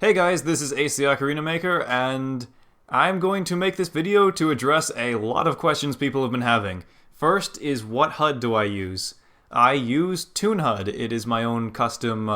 Hey guys, this is TheOcarinaMaker, and I'm going to make this video to address a lot of questions people have been having. First is, what HUD do I use? I use ToonHUD. It is my own custom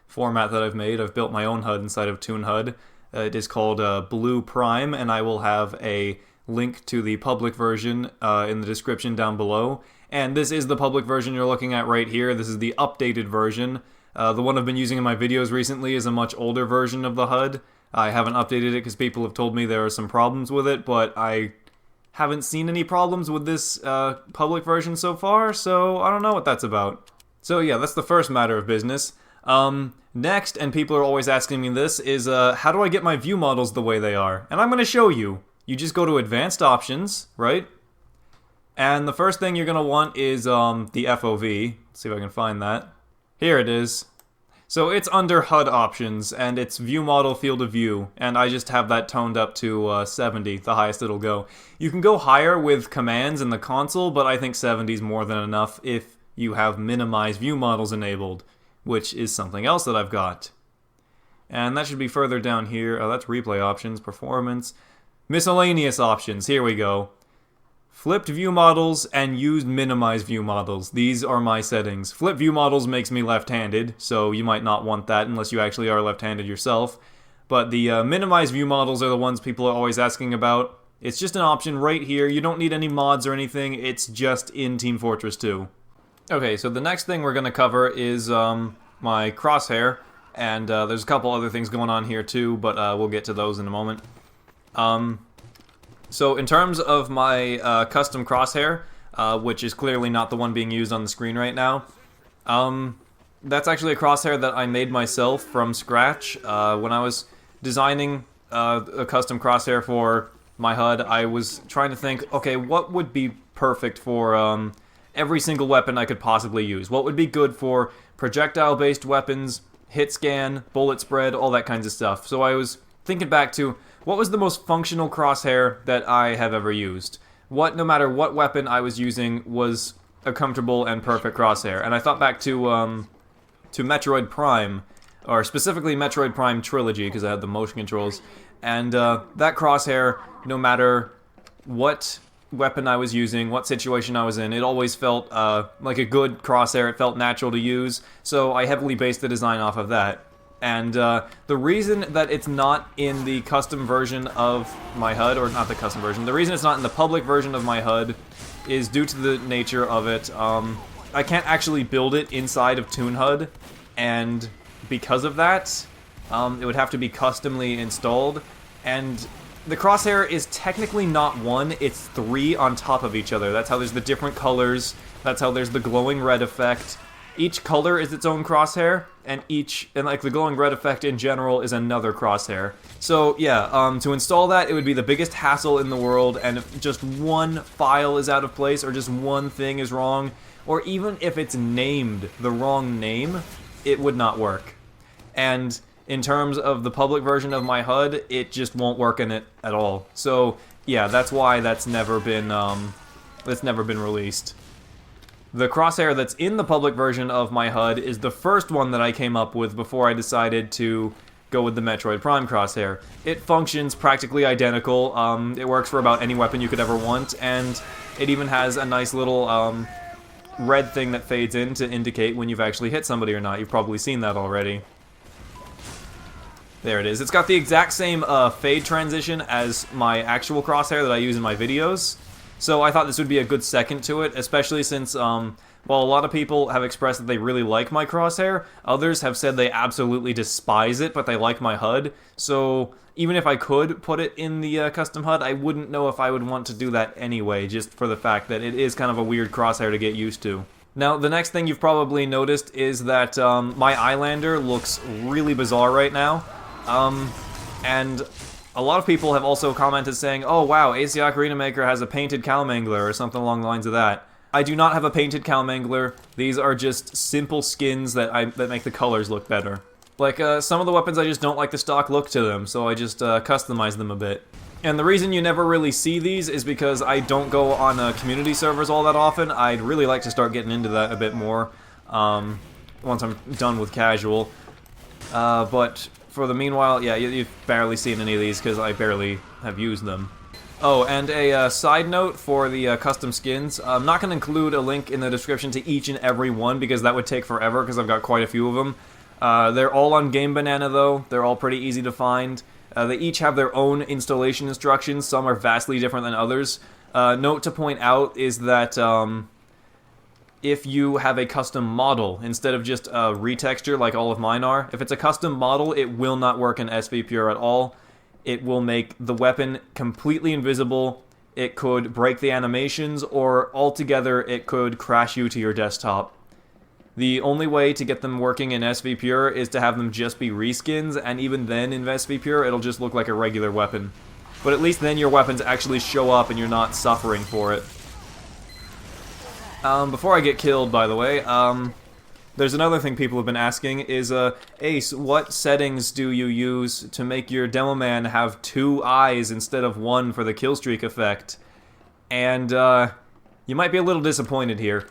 format that I've made. I've built my own HUD inside of ToonHUD. It is called Blue Prime, and I will have a link to the public version in the description down below. And this is the public version you're looking at right here. This is the updated version. The one I've been using in my videos recently is a much older version of the HUD. I haven't updated it because people have told me there are some problems with it, but I haven't seen any problems with this public version so far, so I don't know what that's about. So yeah, that's the first matter of business. Next, and people are always asking me this, is how do I get my view models the way they are? And I'm going to show you. You just go to Advanced Options, right? And the first thing you're going to want is the FOV. Let's see if I can find that. Here it is. So it's under HUD options, and it's view model field of view, and I just have that toned up to 70, the highest it'll go. You can go higher with commands in the console, but I think 70 is more than enough if you have minimize view models enabled, which is something else that I've got. And that should be further down here. Oh, that's replay options, performance, miscellaneous options. Here we go. Flipped view models and used minimize view models. These are my settings. Flip view models makes me left-handed, so you might not want that unless you actually are left-handed yourself. But the minimize view models are the ones people are always asking about. It's just an option right here. You don't need any mods or anything. It's just in Team Fortress 2. Okay, so the next thing we're going to cover is my Crosshair. And there's a couple other things going on here too, but we'll get to those in a moment. So in terms of my custom Crosshair, which is clearly not the one being used on the screen right now, that's actually a Crosshair that I made myself from scratch. When I was designing a custom Crosshair for my HUD, I was trying to think, okay, what would be perfect for every single weapon I could possibly use? What would be good for projectile-based weapons, hit scan, bullet spread, all that kinds of stuff. So I was thinking back to, what was the most functional Crosshair that I have ever used? No matter what weapon I was using, was a comfortable and perfect Crosshair. And I thought back to Metroid Prime, or specifically Metroid Prime Trilogy, because I had the motion controls. And that Crosshair, no matter what weapon I was using, what situation I was in, it always felt like a good Crosshair. It felt natural to use, so I heavily based the design off of that. And the reason that it's not in the custom version of my HUD, or not the custom version, the reason it's not in the public version of my HUD is due to the nature of it. I can't actually build it inside of ToonHUD, and because of that, it would have to be customly installed. And the Crosshair is technically not one, it's three on top of each other. That's how there's the different colors, that's how there's the glowing red effect. Each color is its own Crosshair, and like the glowing red effect in general is another Crosshair. So yeah, to install that, it would be the biggest hassle in the world, and if just one file is out of place, or just one thing is wrong, or even if it's named the wrong name, it would not work. And in terms of the public version of my HUD, it just won't work in it at all. So yeah, that's why that's never been released. The Crosshair that's in the public version of my HUD is the first one that I came up with before I decided to go with the Metroid Prime Crosshair. It functions practically identical, it works for about any weapon you could ever want, and it even has a nice little red thing that fades in to indicate when you've actually hit somebody or not. You've probably seen that already. There it is. It's got the exact same fade transition as my actual Crosshair that I use in my videos. So I thought this would be a good second to it, especially since, while a lot of people have expressed that they really like my Crosshair, others have said they absolutely despise it, but they like my HUD. So even if I could put it in the custom HUD, I wouldn't know if I would want to do that anyway, just for the fact that it is kind of a weird Crosshair to get used to. Now, the next thing you've probably noticed is that my Eyelander looks really bizarre right now. And a lot of people have also commented saying, oh wow, TheOcarinaMaker has a painted Cowmangler, or something along the lines of that. I do not have a painted Cowmangler. These are just simple skins that make the colors look better. Like, some of the weapons I just don't like the stock look to them, so I just customize them a bit. And the reason you never really see these is because I don't go on community servers all that often. I'd really like to start getting into that a bit more once I'm done with casual. But For the meanwhile, yeah, you've barely seen any of these because I barely have used them. Oh, and a side note for the custom skins, I'm not going to include a link in the description to each and every one because that would take forever because I've got quite a few of them. They're all on Game Banana though, they're all pretty easy to find. They each have their own installation instructions, some are vastly different than others. Note to point out is that if you have a custom model instead of just a retexture like all of mine are, if it's a custom model, it will not work in SV Pure at all. It will make the weapon completely invisible, it could break the animations, or altogether it could crash you to your desktop. The only way to get them working in SV Pure is to have them just be reskins, and even then in SV Pure it'll just look like a regular weapon. But at least then your weapons actually show up and you're not suffering for it. Before I get killed, by the way, there's another thing people have been asking is, Ace, what settings do you use to make your demo man have 2 eyes instead of 1 for the killstreak effect? And, you might be a little disappointed here.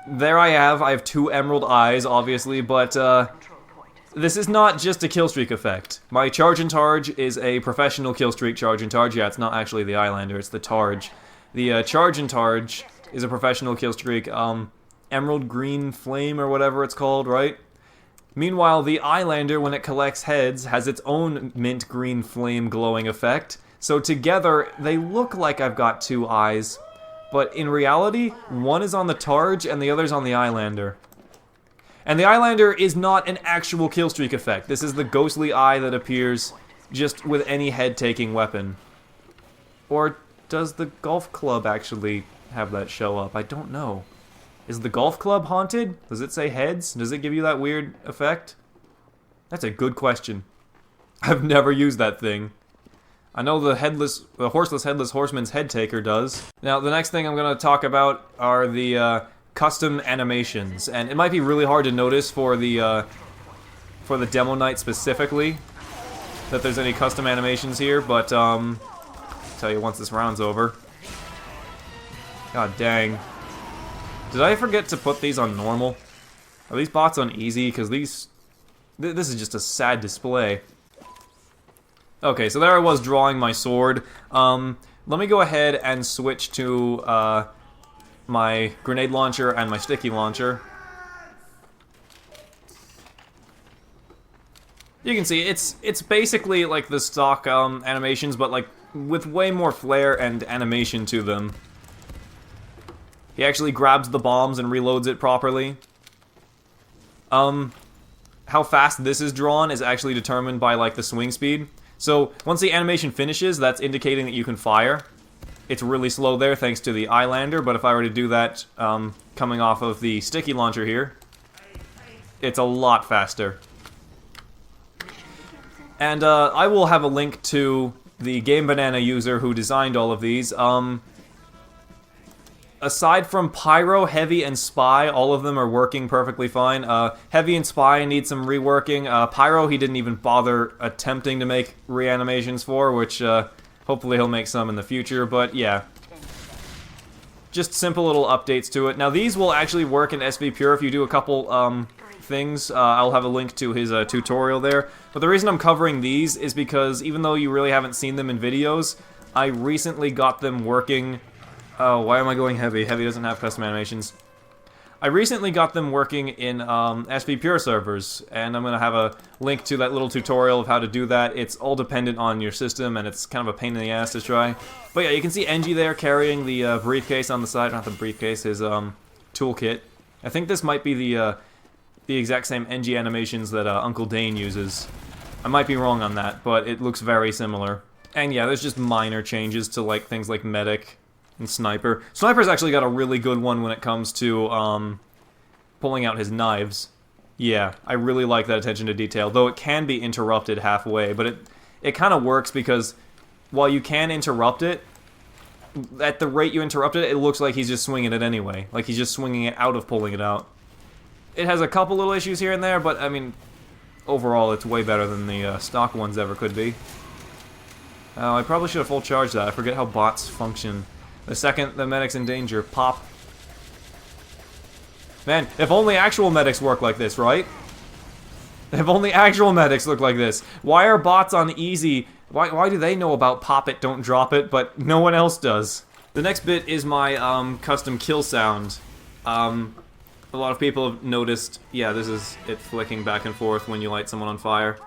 There I have 2 emerald eyes, obviously, but, this is not just a killstreak effect. My charge and targe is a professional killstreak charge and targe. Yeah, it's not actually the Eyelander, it's the targe. The, charge and targe is a professional killstreak, Emerald Green Flame or whatever it's called, right? Meanwhile, the Eyelander, when it collects heads, has its own mint green flame glowing effect. So together, they look like I've got 2 eyes. But in reality, one is on the Targe and the other's on the Eyelander. And the Eyelander is not an actual killstreak effect. This is the ghostly eye that appears just with any head-taking weapon. Or does the golf club actually have that show up? I don't know. Is the golf club haunted? Does it say heads? Does it give you that weird effect? That's a good question. I've never used that thing. I know the horseless headless horseman's head taker does. Now, the next thing I'm going to talk about are the custom animations, and it might be really hard to notice for the demo night specifically that there's any custom animations here, but I'll tell you once this round's over. God dang. Did I forget to put these on normal? Are these bots on easy? Because this is just a sad display. Okay, so there I was drawing my sword. Let me go ahead and switch to my grenade launcher and my sticky launcher. You can see it's basically like the stock animations, but like with way more flair and animation to them. He actually grabs the bombs and reloads it properly. How fast this is drawn is actually determined by, like, the swing speed. So, once the animation finishes, that's indicating that you can fire. It's really slow there thanks to the Eyelander, but if I were to do that coming off of the sticky launcher here, it's a lot faster. And I will have a link to the Game Banana user who designed all of these. Aside from Pyro, Heavy, and Spy, all of them are working perfectly fine. Heavy and Spy need some reworking. Pyro, he didn't even bother attempting to make reanimations for, which hopefully he'll make some in the future, but yeah. Just simple little updates to it. Now these will actually work in SV Pure if you do a couple things. I'll have a link to his tutorial there. But the reason I'm covering these is because even though you really haven't seen them in videos, I recently got them working. Oh, why am I going Heavy? Heavy doesn't have custom animations. I recently got them working in SV Pure servers, and I'm going to have a link to that little tutorial of how to do that. It's all dependent on your system, and it's kind of a pain in the ass to try. But yeah, you can see Engie there carrying the briefcase on the side. Not the briefcase, his toolkit. I think this might be the exact same Engie animations that Uncle Dane uses. I might be wrong on that, but it looks very similar. And yeah, there's just minor changes to like things like Medic and Sniper. Sniper's actually got a really good one when it comes to pulling out his knives. Yeah, I really like that attention to detail, though it can be interrupted halfway, but it kind of works because while you can interrupt it, at the rate you interrupt it, it looks like he's just swinging it anyway. Like he's just swinging it out of pulling it out. It has a couple little issues here and there, but I mean, overall it's way better than the stock ones ever could be. I probably should have full charged that. I forget how bots function. The second the medic's in danger, pop. Man, if only actual medics work like this, right? If only actual medics look like this. Why are bots on easy? Why do they know about pop it, don't drop it, but no one else does? The next bit is my custom kill sound. A lot of people have noticed, yeah, this is it flicking back and forth when you light someone on fire.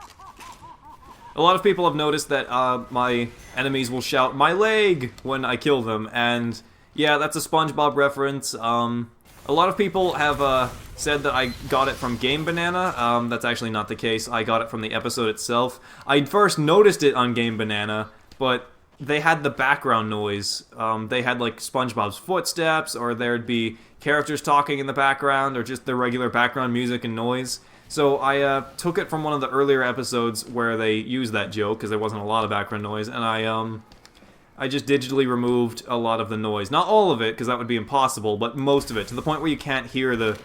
A lot of people have noticed that my enemies will shout, "My leg!" when I kill them, and yeah, that's a SpongeBob reference. A lot of people have said that I got it from Game Banana. That's actually not the case. I got it from the episode itself. I first noticed it on Game Banana, but they had the background noise. They had like SpongeBob's footsteps, or there'd be characters talking in the background, or just the regular background music and noise. So I took it from one of the earlier episodes where they used that joke, because there wasn't a lot of background noise, and I just digitally removed a lot of the noise. Not all of it, because that would be impossible, but most of it, to the point where you can't hear the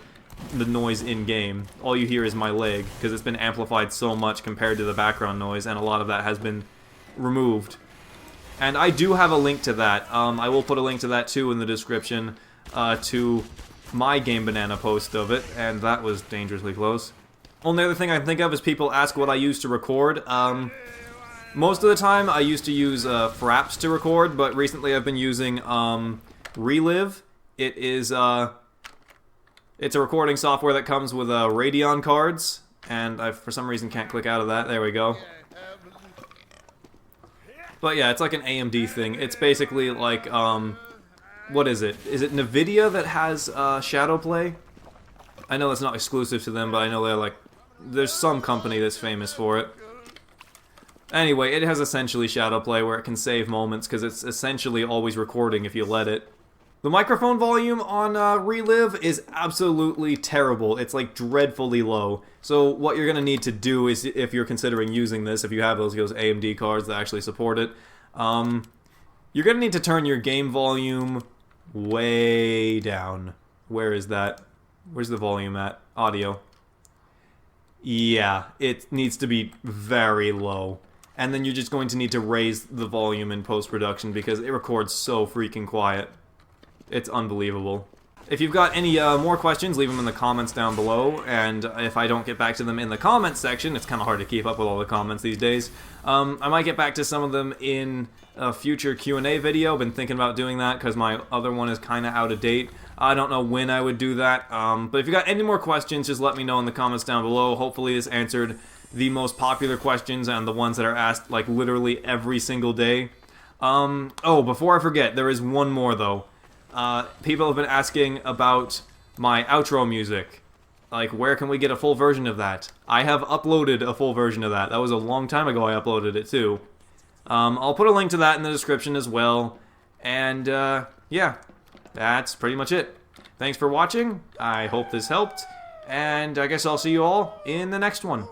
noise in-game. All you hear is my leg, because it's been amplified so much compared to the background noise, and a lot of that has been removed. And I do have a link to that. I will put a link to that too in the description, to my Game Banana post of it, and that was dangerously close. Only other thing I can think of is people ask what I use to record. Most of the time I used to use Fraps to record, but recently I've been using Relive. It is it's a recording software that comes with Radeon cards, and I for some reason can't click out of that. There we go. But yeah, it's like an AMD thing. It's basically like, what is it? Is it NVIDIA that has Shadowplay? I know that's not exclusive to them, but I know they're like, there's some company that's famous for it. Anyway, it has essentially Shadowplay where it can save moments because it's essentially always recording if you let it. The microphone volume on Relive is absolutely terrible. It's like dreadfully low. So what you're going to need to do is, if you're considering using this, if you have those AMD cards that actually support it, you're going to need to turn your game volume way down. Where is that? Where's the volume at? Audio. Yeah, it needs to be very low. And then you're just going to need to raise the volume in post-production because it records so freaking quiet. It's unbelievable. If you've got any more questions, leave them in the comments down below, and if I don't get back to them in the comments section, it's kind of hard to keep up with all the comments these days, I might get back to some of them in a future Q&A video. I've been thinking about doing that because my other one is kind of out of date. I don't know when I would do that, but if you got any more questions, just let me know in the comments down below. Hopefully this answered the most popular questions and the ones that are asked like literally every single day. Oh, before I forget, there is one more though. People have been asking about my outro music. Like, where can we get a full version of that? I have uploaded a full version of that. That was a long time ago I uploaded it too. I'll put a link to that in the description as well. And, yeah, that's pretty much it. Thanks for watching. I hope this helped. And I guess I'll see you all in the next one.